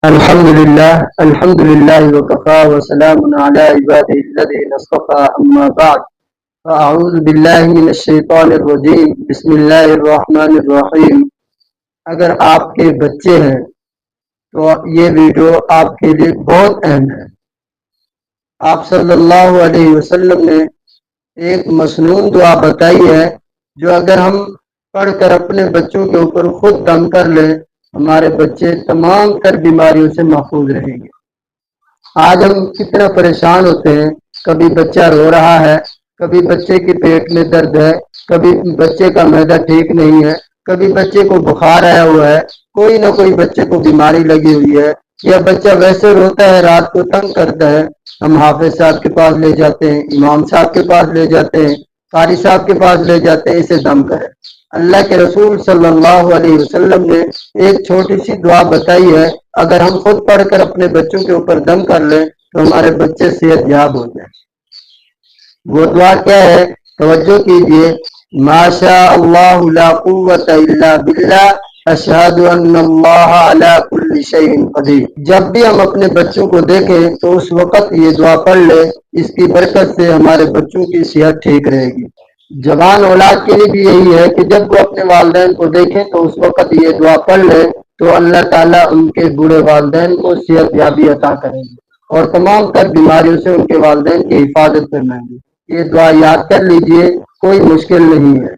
الحمد لله وكفى وسلام على عباده الذين اصطفى أما بعد فأعوذ بالله من الشیطان الرجیم بسم اللہ الرحمن الرحیم۔ اگر آپ کے بچے ہیں تو یہ ویڈیو آپ کے لیے بہت اہم ہے۔ آپ صلی اللہ علیہ وسلم نے ایک مسنون دعا بتائی ہے جو اگر ہم پڑھ کر اپنے بچوں کے اوپر خود دم کر لیں ہمارے بچے تمام تر بیماریوں سے محفوظ رہیں گے۔ آج ہم کتنا پریشان ہوتے ہیں، کبھی بچہ رو رہا ہے، کبھی بچے کے پیٹ میں درد ہے، کبھی بچے کا معدہ ٹھیک نہیں ہے، کبھی بچے کو بخار آیا ہوا ہے، کوئی نہ کوئی بچے کو بیماری لگی ہوئی ہے، یا بچہ ویسے روتا ہے رات کو تنگ کرتا ہے، ہم حافظ صاحب کے پاس لے جاتے ہیں، امام صاحب کے پاس لے جاتے ہیں، قاری صاحب کے پاس لے جاتے ہیں، اسے دم کرے۔ اللہ کے رسول صلی اللہ علیہ وسلم نے ایک چھوٹی سی دعا بتائی ہے، اگر ہم خود پڑھ کر اپنے بچوں کے اوپر دم کر لیں تو ہمارے بچے صحت یاب ہو جائیں۔ وہ دعا کیا ہے؟ توجہ کیجئے۔ ما شاء اللہ لا قوت الا باللہ اشہد ان اللہ علی کل شیء قدیر۔ جب بھی ہم اپنے بچوں کو دیکھیں تو اس وقت یہ دعا پڑھ لیں، اس کی برکت سے ہمارے بچوں کی صحت ٹھیک رہے گی۔ جوان اولاد کے لیے بھی یہی ہے کہ جب وہ اپنے والدین کو دیکھیں تو اس وقت یہ دعا پڑھ لیں تو اللہ تعالیٰ ان کے بوڑھے والدین کو صحت یابی عطا کریں گے اور تمام تر بیماریوں سے ان کے والدین کی حفاظت فرمائیں گے۔ یہ دعا یاد کر لیجئے، کوئی مشکل نہیں ہے۔